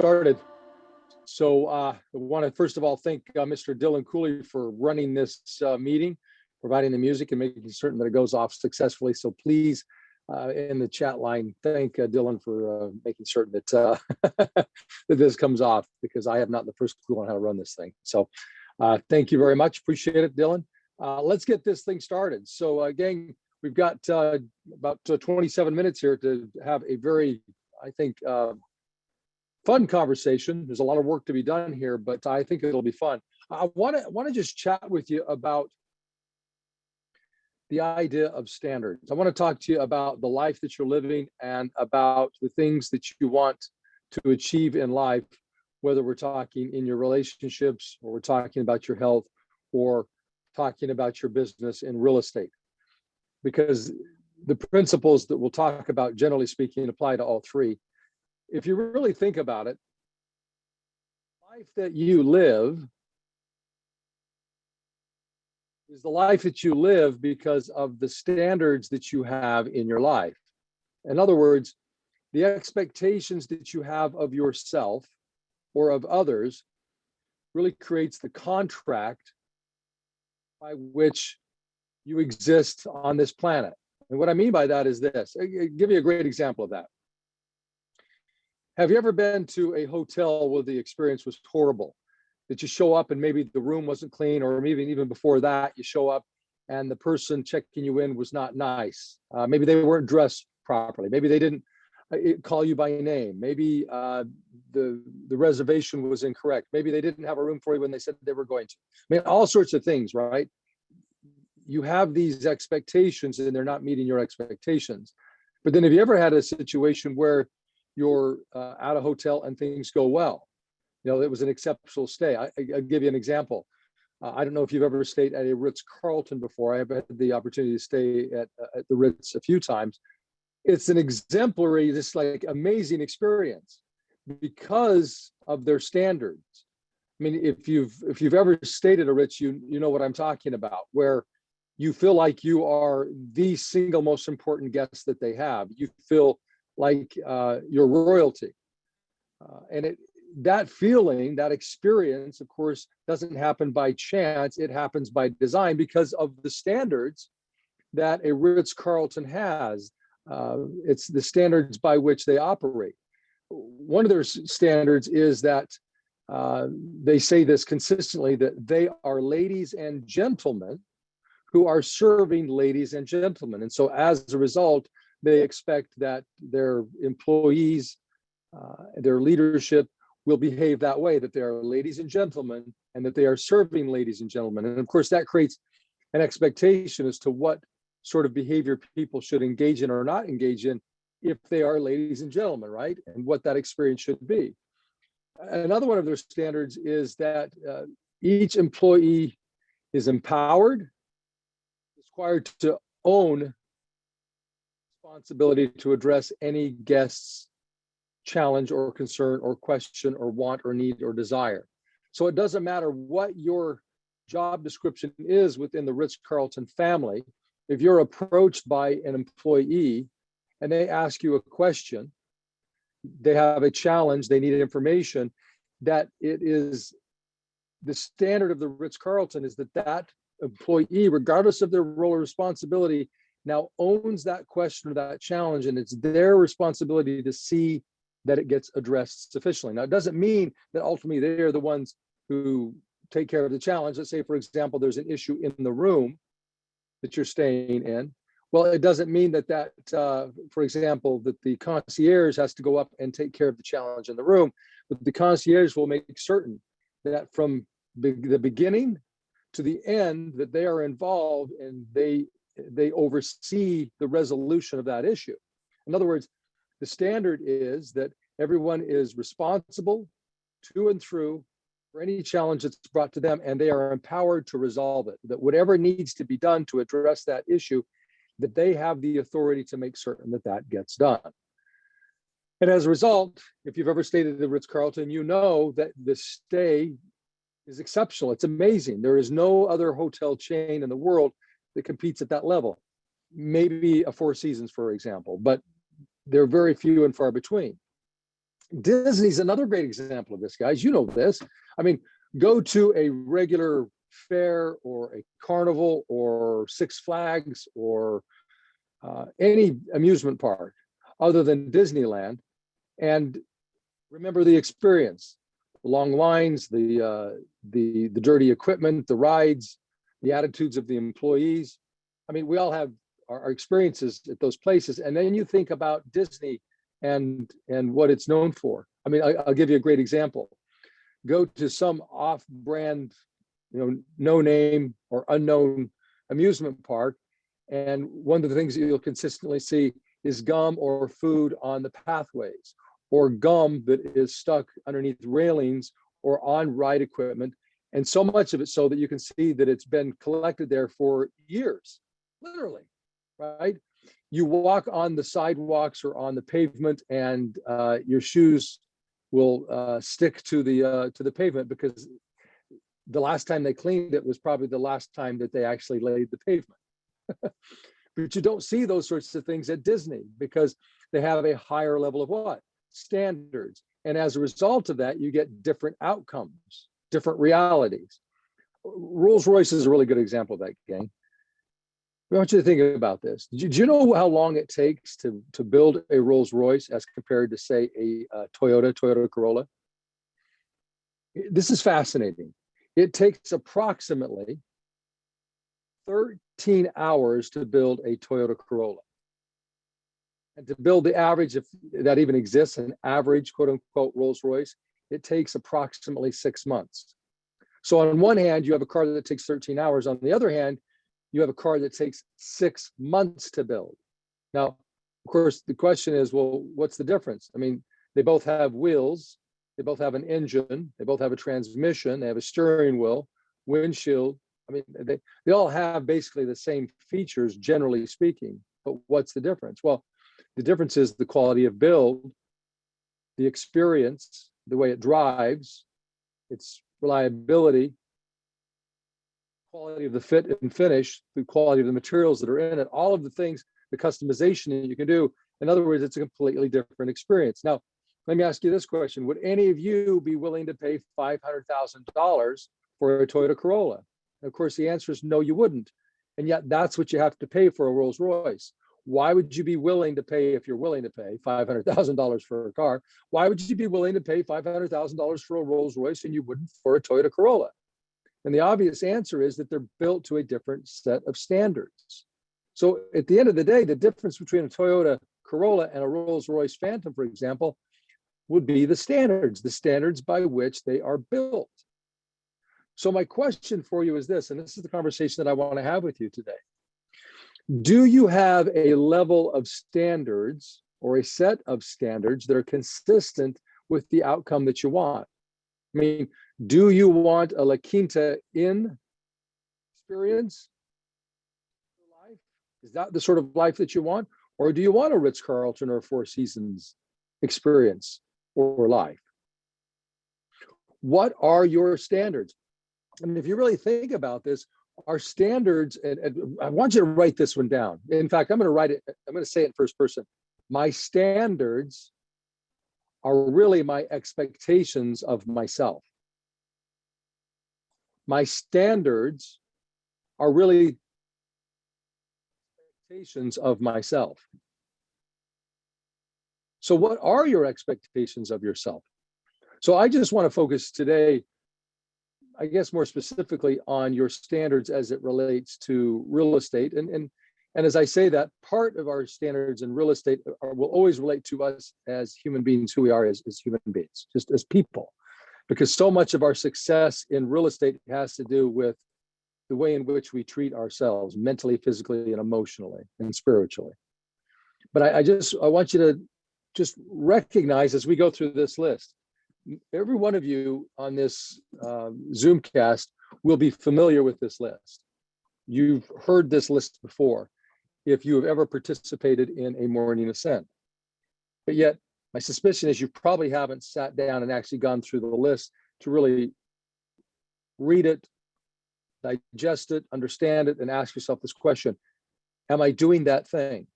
Started. So I want to first of all thank Mr. Dylan Cooley for running this meeting, providing the music and making certain that it goes off successfully. So please, in the chat line, thank Dylan for making certain that that this comes off, because I have not the first clue on how to run this thing. So thank you very much. Appreciate it, Dylan. Let's get this thing started. So again, we've got about 27 minutes here to have a very, I think, fun conversation. There's a lot of work to be done here, but I think it'll be fun. I want to just chat with you about the idea of standards. I want to talk to you about the life that you're living and about the things that you want to achieve in life, whether we're talking in your relationships, or we're talking about your health, or talking about your business in real estate. Because the principles that we'll talk about, generally speaking, apply to all three. If you really think about it, life that you live is the life that you live because of the standards that you have in your life. In other words, the expectations that you have of yourself or of others really creates the contract by which you exist on this planet. And what I mean by that is this. I'll give you a great example of that. Have you ever been to a hotel where the experience was horrible? That you show up and maybe the room wasn't clean, or maybe even before that, you show up and the person checking you in was not nice. Maybe they weren't dressed properly. Maybe they didn't call you by name. Maybe the reservation was incorrect. Maybe they didn't have a room for you when they said they were going to. I mean, all sorts of things, right? You have these expectations and they're not meeting your expectations. But then have you ever had a situation where you're at a hotel and things go well? You know, it was an exceptional stay. I'll give you an example. I don't know if you've ever stayed at a Ritz-Carlton before. I have had the opportunity to stay at the Ritz a few times. It's an exemplary, this like amazing experience because of their standards. I mean, if you've ever stayed at a Ritz, you know what I'm talking about, where you feel like you are the single most important guest that they have. You feel like your royalty. And that feeling, that experience, of course, doesn't happen by chance. It happens by design because of the standards that a Ritz-Carlton has. It's the standards by which they operate. One of their standards is that they say this consistently, that they are ladies and gentlemen who are serving ladies and gentlemen. And so as a result, they expect that their employees, their leadership will behave that way, that they are ladies and gentlemen and that they are serving ladies and gentlemen. And of course, that creates an expectation as to what sort of behavior people should engage in or not engage in if they are ladies and gentlemen, right? And what that experience should be. Another one of their standards is that each employee is empowered, required to own responsibility to address any guest's challenge or concern or question or want or need or desire. So it doesn't matter what your job description is within the Ritz-Carlton family. If you're approached by an employee and they ask you a question, they have a challenge, they need information, that it is the standard of the Ritz-Carlton is that employee, regardless of their role or responsibility, now owns that question or that challenge, and it's their responsibility to see that it gets addressed sufficiently. Now, it doesn't mean that ultimately they're the ones who take care of the challenge. Let's say, for example, there's an issue in the room that you're staying in. Well, it doesn't mean that for example, that the concierge has to go up and take care of the challenge in the room, but the concierge will make certain that from the beginning to the end that they are involved and they oversee the resolution of that issue. In other words, the standard is that everyone is responsible to and through for any challenge that's brought to them, and they are empowered to resolve it, that whatever needs to be done to address that issue, that they have the authority to make certain that that gets done. And as a result, if you've ever stayed at the Ritz-Carlton, you know that the stay is exceptional. It's amazing. There is no other hotel chain in the world that competes at that level. Maybe a Four Seasons, for example, but they're very few and far between. Disney's another great example of this, guys. You know this. I mean, go to a regular fair or a carnival or Six Flags or any amusement park other than Disneyland, and remember the experience: the long lines, the dirty equipment, the rides, the attitudes of the employees. I mean, we all have our experiences at those places, and then you think about Disney and what it's known for. I mean, I'll give you a great example. Go to some off-brand, no name or unknown amusement park, and one of the things that you'll consistently see is gum or food on the pathways, or gum that is stuck underneath railings or on ride equipment. And so much of it so that you can see that it's been collected there for years, literally, right? You walk on the sidewalks or on the pavement, and your shoes will stick to the pavement because the last time they cleaned it was probably the last time that they actually laid the pavement. But you don't see those sorts of things at Disney because they have a higher level of what? Standards. And as a result of that, you get different outcomes, different realities. Rolls-Royce is a really good example of that, gang. I want you to think about this. Do you know how long it takes to build a Rolls-Royce as compared to, say, a Toyota Corolla? This is fascinating. It takes approximately 13 hours to build a Toyota Corolla. And to build the average, if that even exists, an average quote unquote Rolls-Royce, it takes approximately 6 months. So on one hand, you have a car that takes 13 hours. On the other hand, you have a car that takes 6 months to build. Now, of course, the question is, well, what's the difference? I mean, they both have wheels, they both have an engine, they both have a transmission, they have a steering wheel, windshield. I mean, they all have basically the same features, generally speaking, but what's the difference? Well, the difference is the quality of build, the experience, the way it drives, its reliability, quality of the fit and finish, the quality of the materials that are in it, all of the things, the customization that you can do. In other words, it's a completely different experience. Now, let me ask you this question. Would any of you be willing to pay $500,000 for a Toyota Corolla? And of course, the answer is no, you wouldn't. And yet that's what you have to pay for a Rolls-Royce. Why would you be willing to pay, if you're willing to pay $500,000 for a car, why would you be willing to pay $500,000 for a Rolls-Royce and you wouldn't for a Toyota Corolla? And the obvious answer is that they're built to a different set of standards. So at the end of the day, the difference between a Toyota Corolla and a Rolls-Royce Phantom, for example, would be the standards by which they are built. So my question for you is this, and this is the conversation that I want to have with you today. Do you have a level of standards or a set of standards that are consistent with the outcome that you want? I mean, do you want a La Quinta Inn experience in life? Is that the sort of life that you want? Or do you want a Ritz-Carlton or a Four Seasons experience or life? What are your standards? And if you really think about this, our standards, and I want you to write this one down. In fact, I'm going to write it, I'm going to say it in first person. My standards are really my expectations of myself. My standards are really expectations of myself. So what are your expectations of yourself? So I just want to focus today, I guess more specifically, on your standards as it relates to real estate. And as I say that, part of our standards in real estate will always relate to us as human beings, who we are as human beings, just as people. Because so much of our success in real estate has to do with the way in which we treat ourselves mentally, physically, and emotionally and spiritually. But I want you to just recognize as we go through this list, every one of you on this Zoomcast will be familiar with this list. You've heard this list before if you have ever participated in a morning ascent. But yet, my suspicion is you probably haven't sat down and actually gone through the list to really read it, digest it, understand it, and ask yourself this question: am I doing that thing?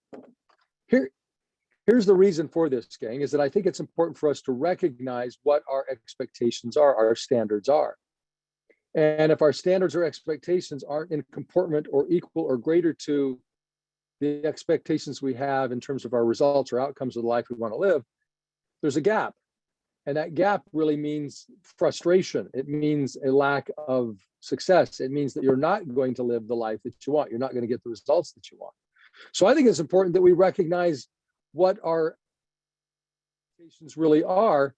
Here's the reason for this, gang, is that I think it's important for us to recognize what our expectations are, our standards are. And if our standards or expectations aren't in comportment or equal or greater to the expectations we have in terms of our results or outcomes of the life we want to live, there's a gap. And that gap really means frustration. It means a lack of success. It means that you're not going to live the life that you want. You're not going to get the results that you want. So I think it's important that we recognize what our expectations really are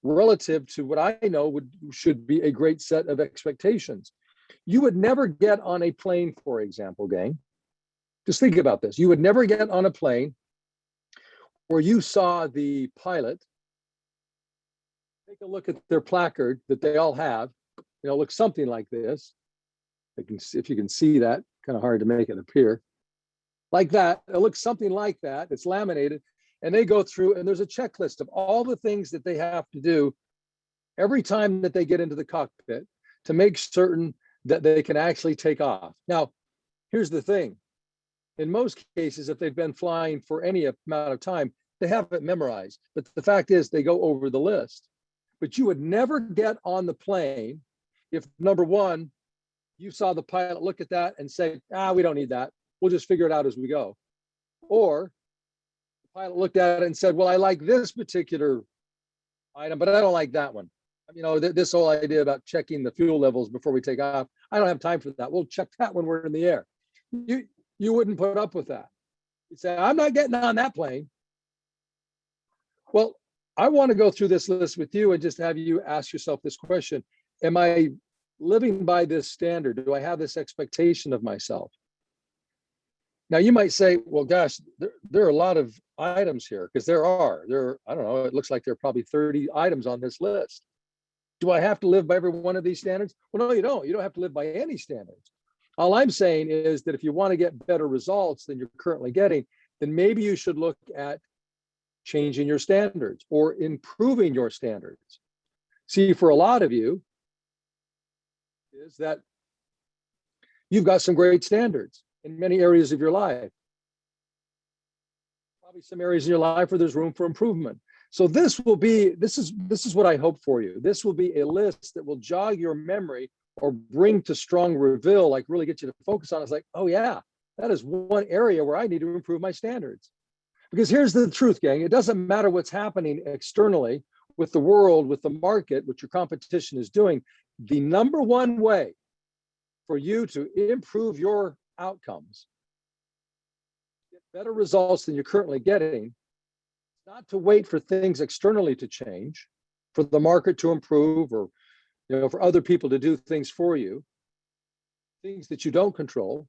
relative to what I know should be a great set of expectations. You would never get on a plane, for example, gang. Just think about this. You would never get on a plane where you saw the pilot take a look at their placard that they all have. Looks something like this. If you can see that, kind of hard to make it appear. Like that, it looks something like that. It's laminated, and they go through, and there's a checklist of all the things that they have to do every time that they get into the cockpit to make certain that they can actually take off. Now, here's the thing. In most cases, if they've been flying for any amount of time, they have it memorized. But the fact is, they go over the list. But you would never get on the plane if, number one, you saw the pilot look at that and say, we don't need that. We'll just figure it out as we go. Or the pilot looked at it and said, well, I like this particular item, but I don't like that one. This whole idea about checking the fuel levels before we take off, I don't have time for that. We'll check that when we're in the air. You wouldn't put up with that. You'd say, I'm not getting on that plane. Well, I want to go through this list with you and just have you ask yourself this question. Am I living by this standard? Do I have this expectation of myself? Now, you might say, well, gosh, there are a lot of items here, because I don't know, it looks like there are probably 30 items on this list. Do I have to live by every one of these standards? Well, no, you don't. You don't have to live by any standards. All I'm saying is that if you want to get better results than you're currently getting, then maybe you should look at changing your standards or improving your standards. See, for a lot of you, is that you've got some great standards in many areas of your life. Probably some areas in your life where there's room for improvement. So this is what I hope for you. This will be a list that will jog your memory or bring to strong reveal, like really get you to focus on. It's like, oh yeah, that is one area where I need to improve my standards. Because here's the truth, gang. It doesn't matter what's happening externally with the world, with the market, what your competition is doing. The number one way for you to improve your outcomes, get better results than you're currently getting, not to wait for things externally to change, for the market to improve, or for other people to do things for you, things that you don't control.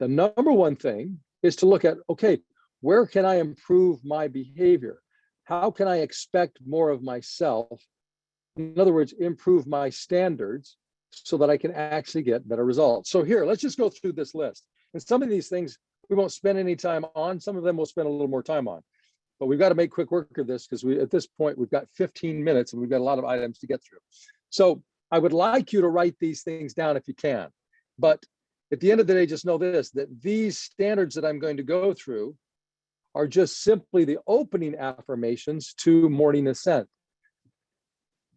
The number one thing is to look at, okay, where can I improve my behavior? How can I expect more of myself? In other words, improve my standards so that I can actually get better results. So here, let's just go through this list. And some of these things we won't spend any time on. Some of them we'll spend a little more time on. But we've got to make quick work of this, because at this point, we've got 15 minutes and we've got a lot of items to get through. So I would like you to write these things down if you can. But at the end of the day, just know this, that these standards that I'm going to go through are just simply the opening affirmations to morning ascent.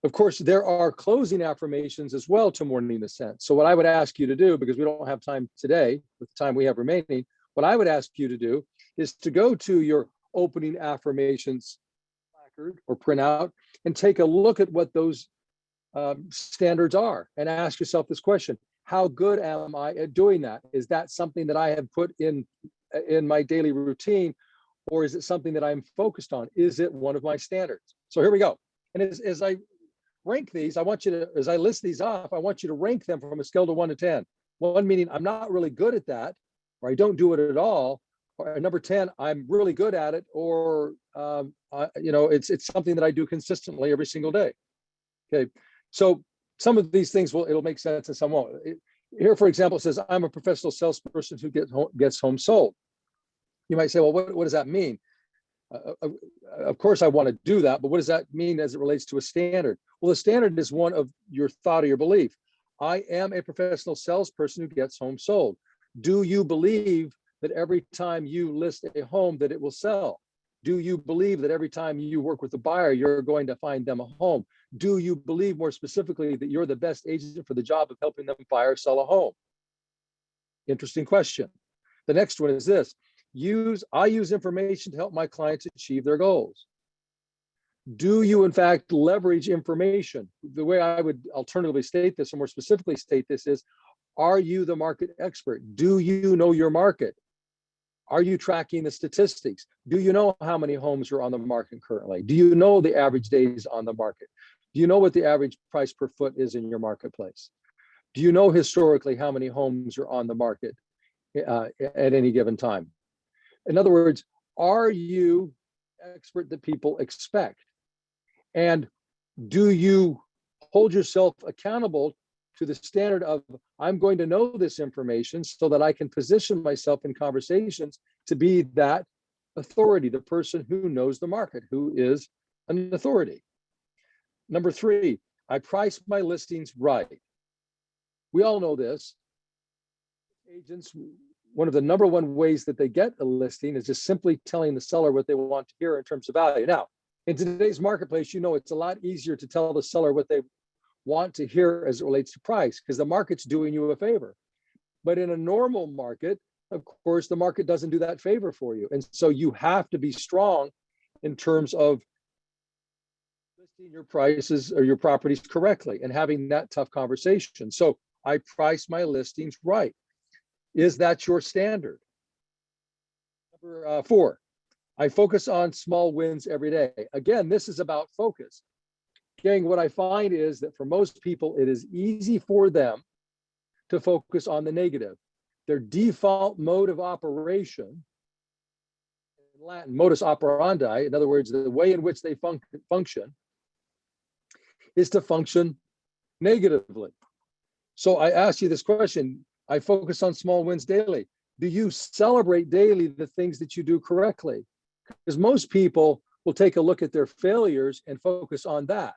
Of course, there are closing affirmations as well to morning ascent. So what I would ask you to do, because we don't have time today, with the time we have remaining, what I would ask you to do is to go to your opening affirmations placard or printout and take a look at what those standards are, and ask yourself this question: how good am I at doing that? Is that something that I have put in my daily routine, or is it something that I'm focused on? Is it one of my standards? So here we go. And as I rank these, I want you to, as I list these off, I want you to rank them from a scale to 1 to 10. 1 meaning I'm not really good at that, or I don't do it at all. Or number 10, I'm really good at it, or it's something that I do consistently every single day. Okay, so some of these things it'll make sense and some won't. Here, for example, it says I'm a professional salesperson who gets home sold. You might say, well, what does that mean? Of course, I want to do that, but what does that mean as it relates to a standard? Well, the standard is one of your thought or your belief. I am a professional salesperson who gets home sold. Do you believe that every time you list a home that it will sell? Do you believe that every time you work with a buyer, you're going to find them a home? Do you believe more specifically that you're the best agent for the job of helping them buy or sell a home? Interesting question. The next one is this. I use information to help my clients achieve their goals. Do you, in fact, leverage information? The way I would alternatively state this, or more specifically state this, is, are you the market expert? Do you know your market? Are you tracking the statistics? Do you know how many homes are on the market currently? Do you know the average days on the market? Do you know what the average price per foot is in your marketplace? Do you know historically how many homes are on the market at any given time? In other words, are you expert that people expect? And do you hold yourself accountable to the standard of, I'm going to know this information so that I can position myself in conversations to be that authority, the person who knows the market, who is an authority. Number 3, I price my listings right. We all know this. Agents, one of the number one ways that they get a listing is just simply telling the seller what they want to hear in terms of value. Now, in today's marketplace, you know, it's a lot easier to tell the seller what they want to hear as it relates to price, because the market's doing you a favor. But in a normal market, of course, the market doesn't do that favor for you. And so you have to be strong in terms of listing your prices or your properties correctly and having that tough conversation. So I price my listings right. Is that your standard? Number 4, I focus on small wins every day. Again, this is about focus. Gang, what I find is that for most people, it is easy for them to focus on the negative. Their default mode of operation, in Latin, modus operandi, in other words, the way in which they function, is to function negatively. So I ask you this question. I focus on small wins daily. Do you celebrate daily the things that you do correctly? Because most people will take a look at their failures and focus on that.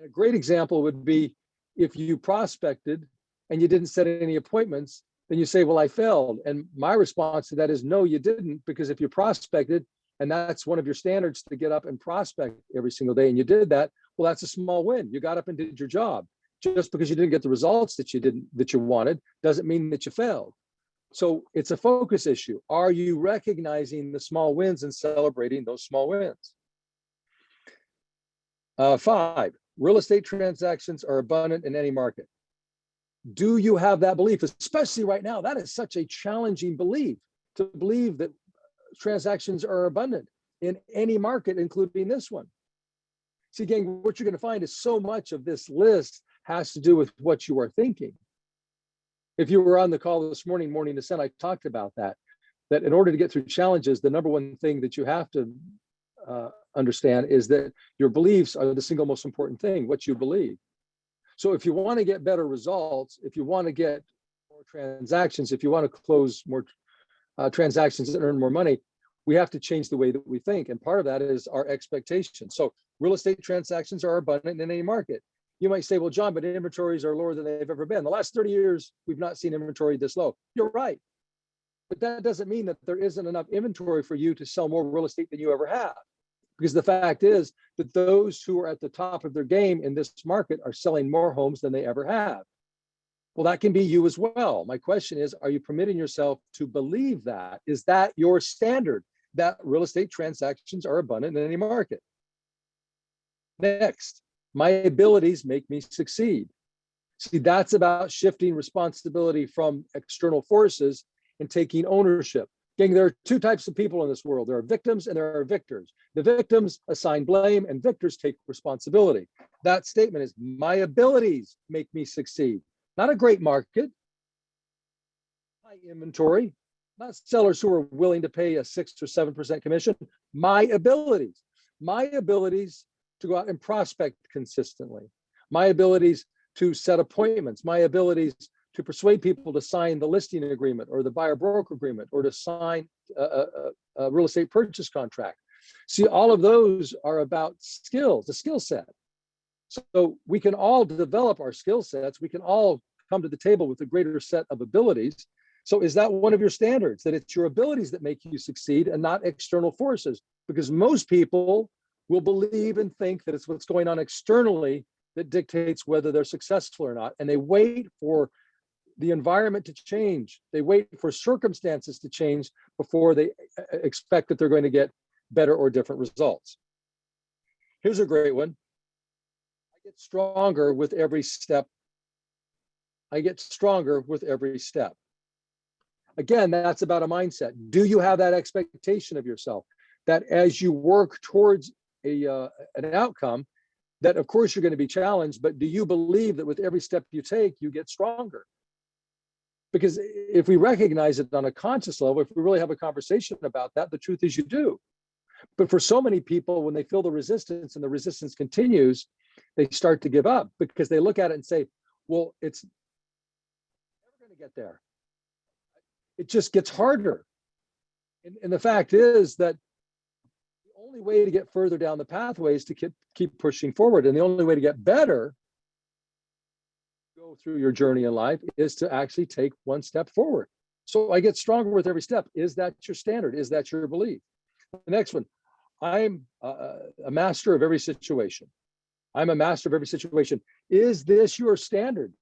A great example would be if you prospected and you didn't set any appointments, then you say, well, I failed. And my response to that is, no, you didn't, because if you prospected and that's one of your standards to get up and prospect every single day and you did that, well, that's a small win. You got up and did your job. Just because you didn't get the results that you wanted doesn't mean that you failed. So it's a focus issue. Are you recognizing the small wins and celebrating those small wins? 5, real estate transactions are abundant in any market. Do you have that belief? Especially right now, that is such a challenging belief, to believe that transactions are abundant in any market, including this one. See, again, what you're going to find is so much of this list has to do with what you are thinking. If you were on the call this morning, Morning to Sun, I talked about that in order to get through challenges, the number one thing that you have to understand is that your beliefs are the single most important thing, what you believe. So if you want to get better results, if you want to get more transactions, if you want to close more transactions and earn more money, we have to change the way that we think. And part of that is our expectations. So real estate transactions are abundant in any market. You might say, well, John, but inventories are lower than they've ever been. The last 30 years, we've not seen inventory this low. You're right. But that doesn't mean that there isn't enough inventory for you to sell more real estate than you ever have. Because the fact is that those who are at the top of their game in this market are selling more homes than they ever have. Well, that can be you as well. My question is, are you permitting yourself to believe that? Is that your standard, that real estate transactions are abundant in any market? Next, my abilities make me succeed. See, that's about shifting responsibility from external forces and taking ownership. Gang, there are 2 types of people in this world. There are victims and there are victors. The victims assign blame and victors take responsibility. That statement is, my abilities make me succeed. Not a great market, high inventory, not sellers who are willing to pay a 6 or 7% commission. My abilities to go out and prospect consistently, my abilities to set appointments, my abilities to persuade people to sign the listing agreement or the buyer broker agreement or to sign a real estate purchase contract. See, all of those are about skills, a skill set. So we can all develop our skill sets. We can all come to the table with a greater set of abilities. So is that one of your standards, that it's your abilities that make you succeed and not external forces? Because most people will believe and think that it's what's going on externally that dictates whether they're successful or not. And they wait for the environment to change. They wait for circumstances to change before they expect that they're going to get better or different results. Here's a great one. I get stronger with every step. I get stronger with every step. Again, that's about a mindset. Do you have that expectation of yourself that as you work towards an outcome, that of course you're going to be challenged, but do you believe that with every step you take, you get stronger? Because if we recognize it on a conscious level, if we really have a conversation about that, the truth is you do. But for so many people, when they feel the resistance and the resistance continues, they start to give up because they look at it and say, well, it's never going to get there. It just gets harder. And the fact is that the only way to get further down the pathway is to keep pushing forward. And the only way to get better, go through your journey in life, is to actually take one step forward. So I get stronger with every step. Is that your standard? Is that your belief? The next one, I'm a master of every situation. I'm a master of every situation. Is this your standard?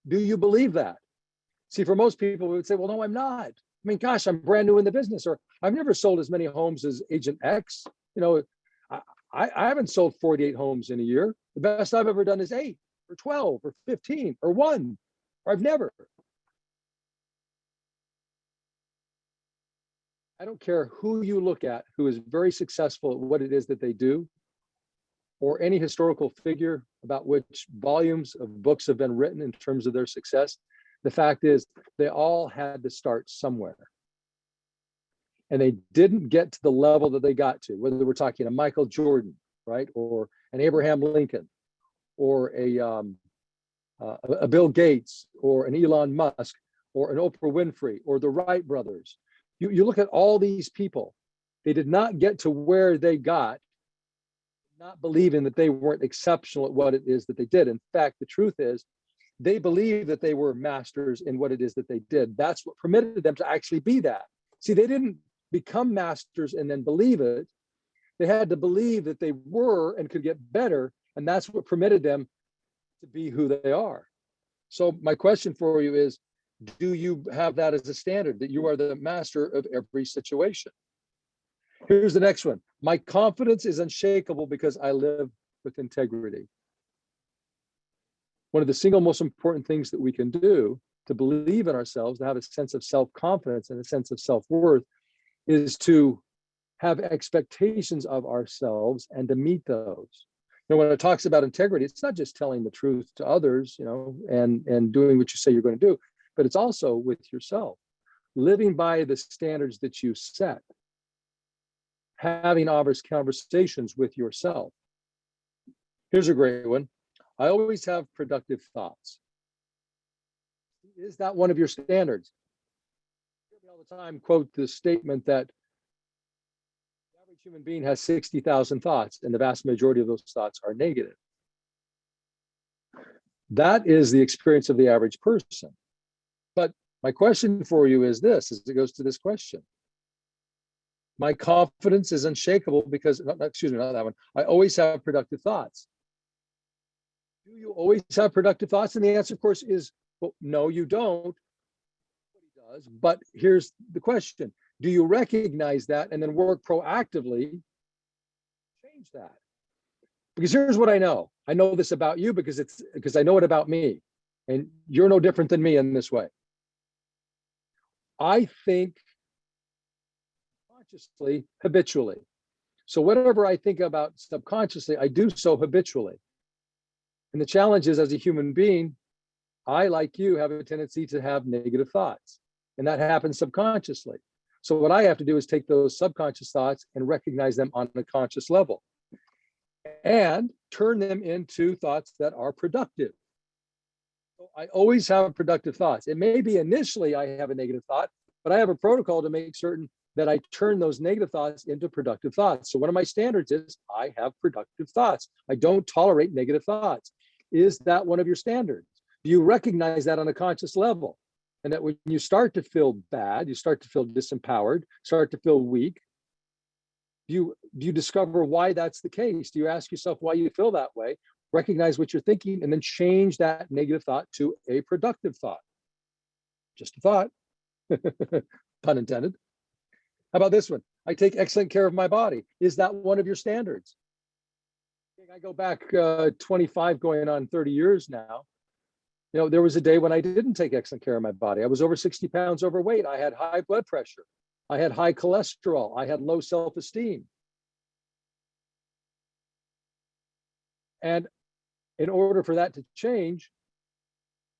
Do you believe that? See, for most people, we would say, well, no, I'm not. I mean, gosh, I'm brand new in the business, or I've never sold as many homes as Agent X. You know, I haven't sold 48 homes in a year. The best I've ever done is 8 or 12 or 15 or 1, or I've never. I don't care who you look at who is very successful at what it is that they do, or any historical figure about which volumes of books have been written in terms of their success. The fact is, they all had to start somewhere. And they didn't get to the level that they got to, whether we're talking a Michael Jordan, right? Or an Abraham Lincoln, or a Bill Gates, or an Elon Musk, or an Oprah Winfrey, or the Wright brothers. You look at all these people, they did not get to where they got, not believing that they weren't exceptional at what it is that they did. In fact, the truth is, they believed that they were masters in what it is that they did. That's what permitted them to actually be that. See, they didn't become masters and then believe it. They had to believe that they were and could get better. And that's what permitted them to be who they are. So my question for you is, do you have that as a standard, that you are the master of every situation? Here's the next one. My confidence is unshakable because I live with integrity. One of the single most important things that we can do to believe in ourselves, to have a sense of self-confidence and a sense of self-worth, is to have expectations of ourselves and to meet those. You know, when it talks about integrity, it's not just telling the truth to others, you know, and doing what you say you're going to do, but it's also with yourself, living by the standards that you set, having honest conversations with yourself. Here's a great one. I always have productive thoughts. Is that one of your standards? I hear me all the time quote the statement that the average human being has 60,000 thoughts, and the vast majority of those thoughts are negative. That is the experience of the average person. But my question for you is this, as it goes to this question. My confidence is unshakable because, excuse me, not that one. I always have productive thoughts. Do you always have productive thoughts? And the answer, of course, is, well, no, you don't. Nobody does. But here's the question. Do you recognize that and then work proactively to change that? Because here's what I know. I know this about you because I know it about me. And you're no different than me in this way. I think consciously, habitually. So whatever I think about subconsciously, I do so habitually. And the challenge is, as a human being, I, like you, have a tendency to have negative thoughts. And that happens subconsciously. So what I have to do is take those subconscious thoughts and recognize them on a conscious level and turn them into thoughts that are productive. So I always have productive thoughts. It may be initially I have a negative thought, but I have a protocol to make certain that I turn those negative thoughts into productive thoughts. So one of my standards is I have productive thoughts. I don't tolerate negative thoughts. Is that one of your standards? Do you recognize that on a conscious level? And that when you start to feel bad, you start to feel disempowered, start to feel weak, you discover why that's the case. Do you ask yourself why you feel that way, recognize what you're thinking, and then change that negative thought to a productive thought? Just a thought, pun intended. How about this one? I take excellent care of my body. Is that one of your standards? I go back 25 going on 30 years now. There was a day when I didn't take excellent care of my body. I was over 60 pounds overweight. I had high blood pressure. I had high cholesterol. I had low self-esteem. And in order for that to change,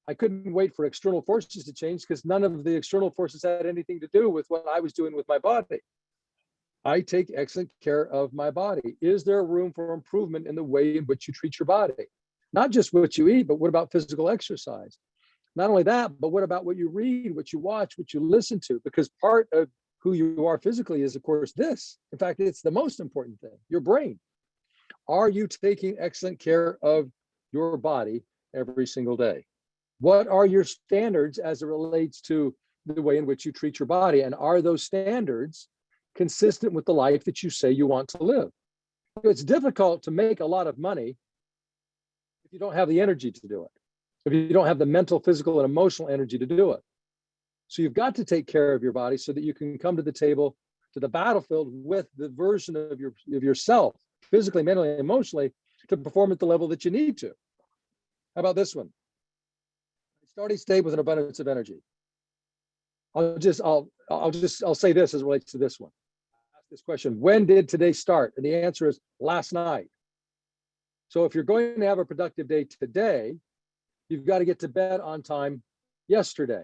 I couldn't wait for external forces to change, because none of the external forces had anything to do with what I was doing with my body. I take excellent care of my body. Is there room for improvement in the way in which you treat your body? Not just what you eat, but what about physical exercise? Not only that, but what about what you read, what you watch, what you listen to? Because part of who you are physically is, of course, this. In fact, it's the most important thing, your brain. Are you taking excellent care of your body every single day? What are your standards as it relates to the way in which you treat your body? And are those standards consistent with the life that you say you want to live? It's difficult to make a lot of money if you don't have the energy to do it, if you don't have the mental, physical, and emotional energy to do it. So you've got to take care of your body so that you can come to the table, to the battlefield, with the version of yourself, physically, mentally, emotionally, to perform at the level that you need to. How about this one? Start each day with an abundance of energy. I'll say this as it relates to this one. Ask this question: when did today start? And the answer is last night. So if you're going to have a productive day today, you've got to get to bed on time yesterday.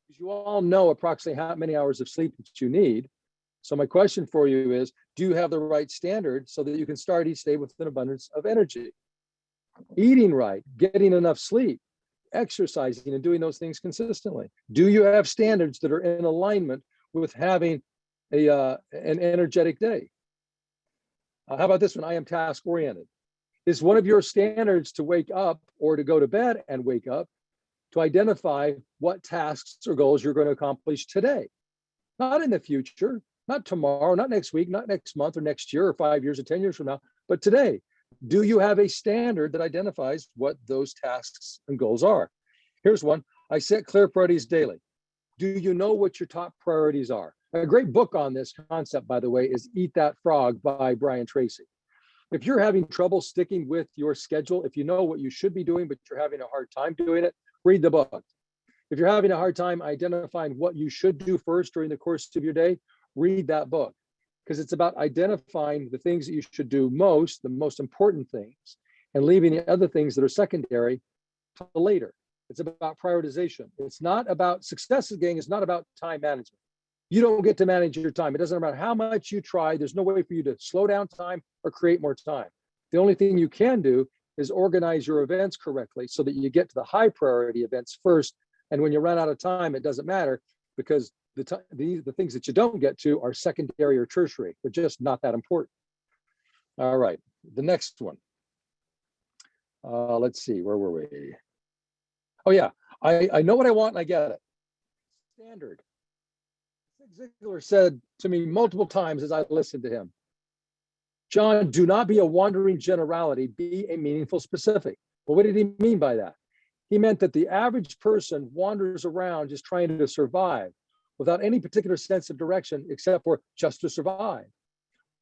Because you all know approximately how many hours of sleep that you need. So my question for you is, do you have the right standard so that you can start each day with an abundance of energy? Eating right, getting enough sleep, exercising, and doing those things consistently. Do you have standards that are in alignment with having an energetic day? How about this one? I am task oriented. Is one of your standards to wake up or to go to bed and wake up to identify what tasks or goals you're going to accomplish today? Not in the future, not tomorrow, not next week, not next month or next year or 5 years or 10 years from now, but today. Do you have a standard that identifies what those tasks and goals are? Here's one. I set clear priorities daily. Do you know what your top priorities are? A great book on this concept, by the way, is Eat That Frog by Brian Tracy. If you're having trouble sticking with your schedule, if you know what you should be doing, but you're having a hard time doing it, read the book. If you're having a hard time identifying what you should do first during the course of your day, read that book. Because it's about identifying the things that you should do most, the most important things, and leaving the other things that are secondary to later. It's about prioritization. It's not about success, gang. It's not about time management. You don't get to manage your time. It doesn't matter how much you try. There's no way for you to slow down time or create more time. The only thing you can do is organize your events correctly so that you get to the high priority events first. And when you run out of time, it doesn't matter, because the things that you don't get to are secondary or tertiary. They're just not that important. All right, the next one. Let's see, where were we? Oh yeah, I know what I want and I get it. Standard. Zig Ziglar said to me multiple times as I listened to him, John, do not be a wandering generality, be a meaningful specific. Well, what did he mean by that? He meant that the average person wanders around just trying to survive without any particular sense of direction except for just to survive.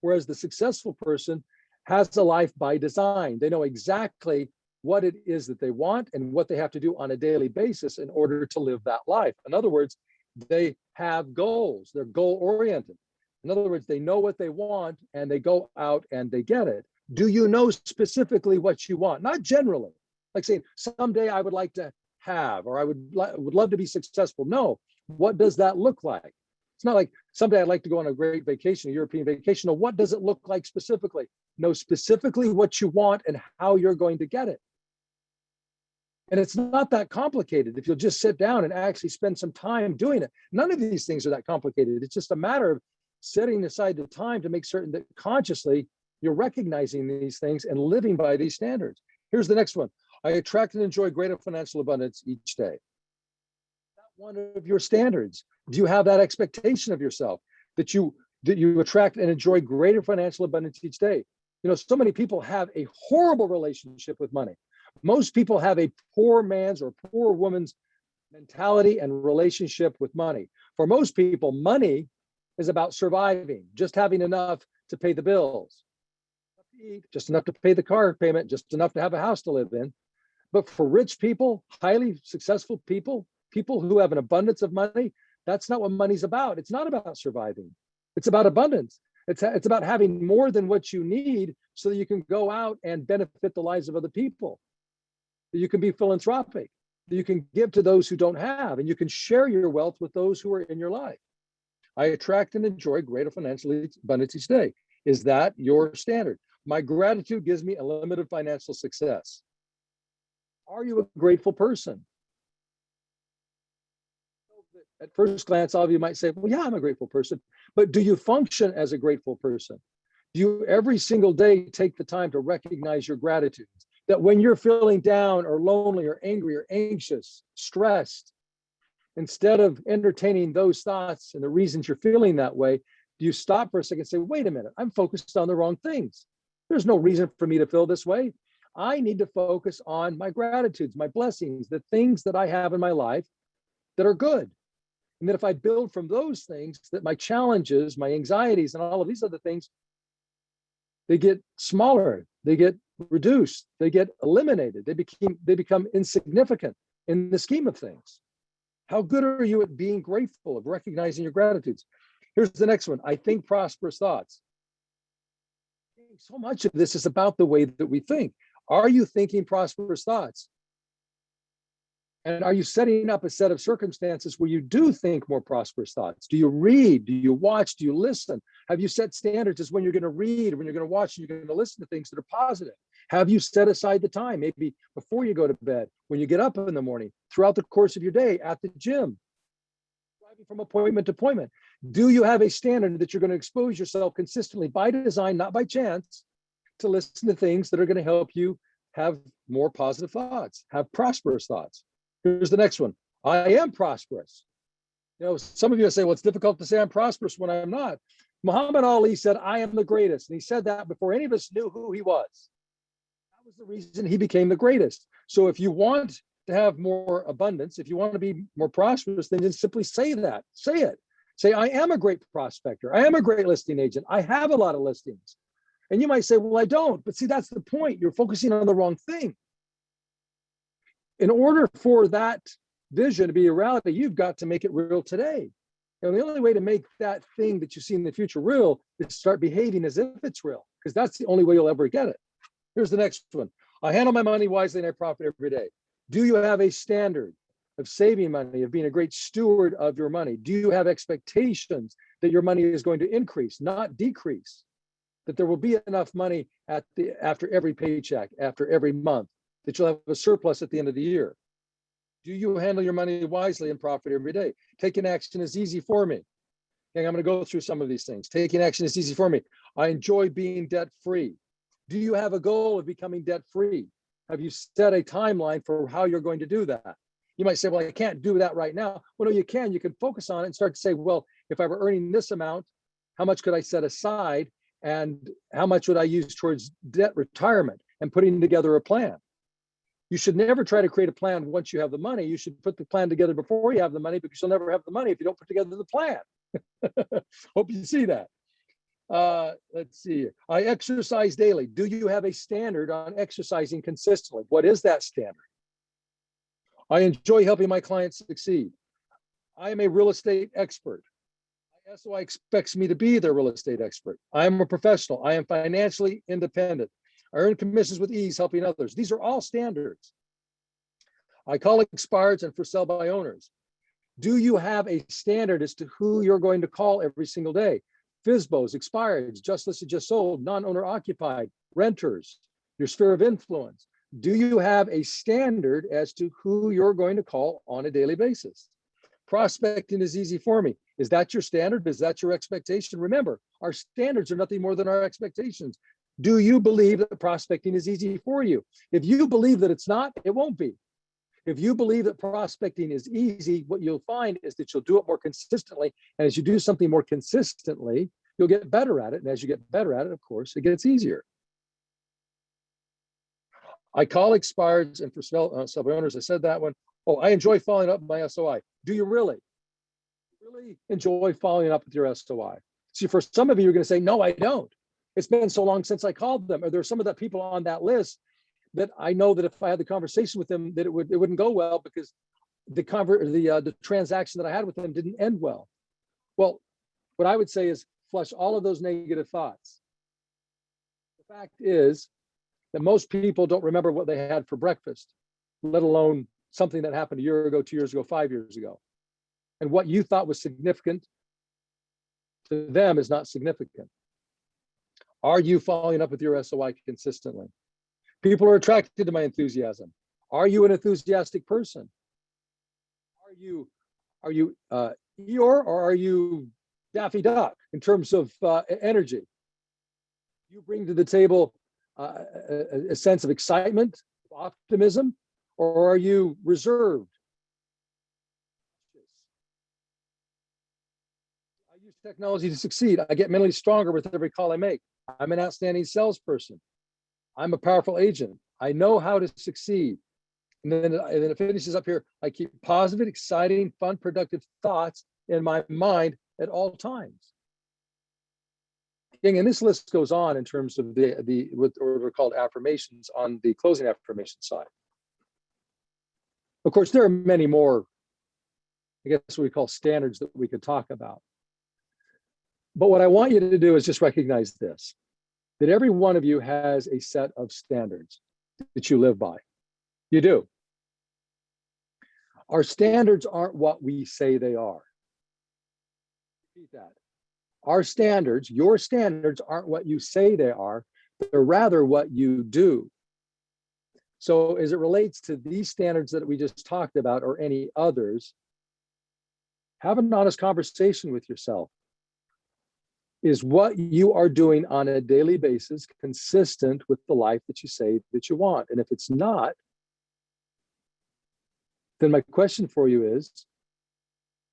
Whereas the successful person has a life by design. They know exactly what it is that they want and what they have to do on a daily basis in order to live that life. In other words, they have goals. They're goal-oriented. In other words, they know what they want and they go out and they get it. Do you know specifically what you want? Not generally, like saying, someday I would like to have, or I would love to be successful. No, what does that look like? It's not like someday I'd like to go on a great vacation, a European vacation. No, what does it look like specifically? Know specifically what you want and how you're going to get it. And it's not that complicated if you'll just sit down and actually spend some time doing it. None of these things are that complicated. It's just a matter of setting aside the time to make certain that consciously you're recognizing these things and living by these standards. Here's the next one. I attract and enjoy greater financial abundance each day. one of your standards? Do you have that expectation of yourself that you attract and enjoy greater financial abundance each day? So many people have a horrible relationship with money. Most people have a poor man's or poor woman's mentality and relationship with money. For most people, money is about surviving, just having enough to pay the bills, just enough to pay the car payment, just enough to have a house to live in. But for rich people, highly successful people, people who have an abundance of money, that's not what money's about. It's not about surviving. It's about abundance. It's about having more than what you need so that you can go out and benefit the lives of other people. That you can be philanthropic, that you can give to those who don't have, and you can share your wealth with those who are in your life. I attract and enjoy greater financial abundance each day. Is that your standard? My gratitude gives me unlimited financial success. Are you a grateful person? At first glance, all of you might say, well, yeah, I'm a grateful person. But do you function as a grateful person? Do you every single day take the time to recognize your gratitude? That when you're feeling down or lonely or angry or anxious, stressed, instead of entertaining those thoughts and the reasons you're feeling that way, do you stop for a second and say, wait a minute, I'm focused on the wrong things. There's no reason for me to feel this way. I need to focus on my gratitudes, my blessings, the things that I have in my life that are good. And that if I build from those things, that my challenges, my anxieties, and all of these other things, they get smaller, they get reduced, they get eliminated, they become insignificant in the scheme of things. How good are you at being grateful, of recognizing your gratitudes? Here's the next one. I think prosperous thoughts. So much of this is about the way that we think. Are you thinking prosperous thoughts? And are you setting up a set of circumstances where you do think more prosperous thoughts? Do you read? Do you watch? Do you listen? Have you set standards as when you're going to read, when you're going to watch, and you're going to listen to things that are positive? Have you set aside the time, maybe before you go to bed, when you get up in the morning, throughout the course of your day, at the gym, driving from appointment to appointment? Do you have a standard that you're going to expose yourself consistently by design, not by chance, to listen to things that are going to help you have more positive thoughts, have prosperous thoughts? Here's the next one. I am prosperous. Some of you say, well, it's difficult to say I'm prosperous when I'm not. Muhammad Ali said, I am the greatest. And he said that before any of us knew who he was. That was the reason he became the greatest. So if you want to have more abundance, if you want to be more prosperous, then just simply say that. Say it. Say, I am a great prospector. I am a great listing agent. I have a lot of listings. And you might say, well, I don't. But see, that's the point. You're focusing on the wrong thing. In order for that vision to be a reality, you've got to make it real today. And the only way to make that thing that you see in the future real is to start behaving as if it's real, because that's the only way you'll ever get it. Here's the next one. I handle my money wisely and I profit every day. Do you have a standard of saving money, of being a great steward of your money? Do you have expectations that your money is going to increase, not decrease? That there will be enough money after every paycheck, after every month, that you'll have a surplus at the end of the year? Do you handle your money wisely and profit every day? Taking action is easy for me. Okay, I'm going to go through some of these things. Taking action is easy for me. I enjoy being debt-free. Do you have a goal of becoming debt-free? Have you set a timeline for how you're going to do that? You might say, well, I can't do that right now. Well, no, you can. You can focus on it and start to say, well, if I were earning this amount, how much could I set aside? And how much would I use towards debt retirement, and putting together a plan? You should never try to create a plan once you have the money. You should put the plan together before you have the money, because you'll never have the money if you don't put together the plan. Hope you see that. Let's see. I exercise daily. Do you have a standard on exercising consistently? What is that standard? I enjoy helping my clients succeed. I am a real estate expert. SOI expects me to be their real estate expert. I am a professional. I am financially independent. I earn commissions with ease, helping others. These are all standards. I call expireds and for sale by owners. Do you have a standard as to who you're going to call every single day? FSBOs, expireds, just listed, just sold, non-owner occupied, renters, your sphere of influence. Do you have a standard as to who you're going to call on a daily basis? Prospecting is easy for me. Is that your standard? Is that your expectation? Remember, our standards are nothing more than our expectations. Do you believe that prospecting is easy for you? If you believe that it's not, it won't be. If you believe that prospecting is easy, what you'll find is that you'll do it more consistently. And as you do something more consistently, you'll get better at it. And as you get better at it, of course, it gets easier. I call expireds, and for self-owners, I said that one. Oh, I enjoy following up my SOI. Do you really? Really enjoy following up with your SOI? See, for some of you, you're going to say, no, I don't. It's been so long since I called them. Or there's some of the people on that list that I know that if I had the conversation with them, that it wouldn't go well because the transaction that I had with them didn't end well. Well, what I would say is flush all of those negative thoughts. The fact is that most people don't remember what they had for breakfast, let alone something that happened a year ago, 2 years ago, 5 years ago. And what you thought was significant to them is not significant. Are you following up with your SOI consistently? People are attracted to my enthusiasm. Are you an enthusiastic person? Are you Eeyore, or are you Daffy Duck in terms of energy? You bring to the table a sense of excitement, optimism, or are you reserved? I use technology to succeed. I get mentally stronger with every call I make. I'm an outstanding salesperson. I'm a powerful agent. I know how to succeed. And then it finishes up here. I keep positive, exciting, fun, productive thoughts in my mind at all times. And this list goes on in terms of what are called affirmations on the closing affirmation side. Of course, there are many more, I guess what we call standards that we could talk about. But what I want you to do is just recognize this, that every one of you has a set of standards that you live by. You do. Our standards aren't what we say they are. Repeat that. Our standards, your standards, aren't what you say they are, they're rather what you do. So as it relates to these standards that we just talked about or any others, have an honest conversation with yourself. Is what you are doing on a daily basis consistent with the life that you say that you want? And if it's not, then my question for you is,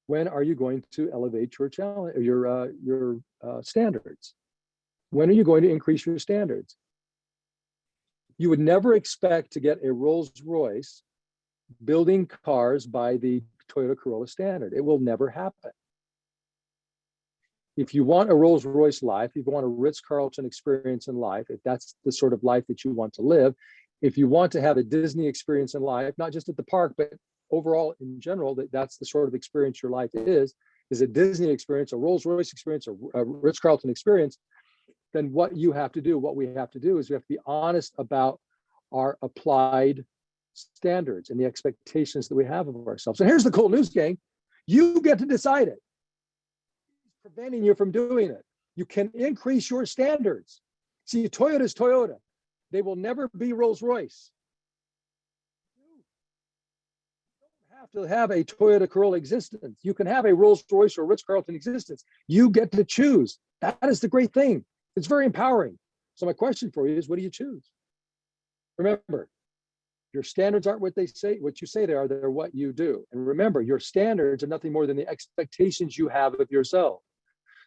when are you going to elevate your challenge, your standards? When are you going to increase your standards? You would never expect to get a Rolls Royce building cars by the Toyota Corolla standard. It will never happen. If you want a Rolls Royce life, if you want a Ritz-Carlton experience in life, if that's the sort of life that you want to live, if you want to have a Disney experience in life, not just at the park, but overall in general, that's the sort of experience your life is a Disney experience, a Rolls Royce experience, a Ritz-Carlton experience, then what we have to do is we have to be honest about our applied standards and the expectations that we have of ourselves. And here's the cool news, gang. You get to decide it. It's preventing you from doing it. You can increase your standards. See, Toyota is Toyota. They will never be Rolls Royce. To have a Toyota Corolla existence. You can have a Rolls Royce or Ritz-Carlton existence. You get to choose. That is the great thing. It's very empowering. So my question for you is, what do you choose? Remember, your standards aren't what you say they are, they're what you do. And remember, your standards are nothing more than the expectations you have of yourself.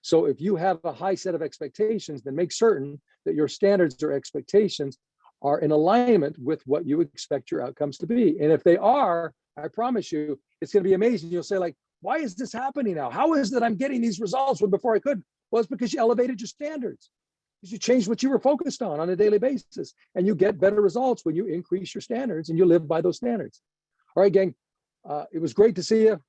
So if you have a high set of expectations, then make certain that your standards or expectations are in alignment with what you expect your outcomes to be. And if they are, I promise you, it's going to be amazing. You'll say, like, why is this happening now? How is it I'm getting these results when before I couldn't? Well, it's because you elevated your standards. Because you changed what you were focused on a daily basis. And you get better results when you increase your standards and you live by those standards. All right, gang. It was great to see you.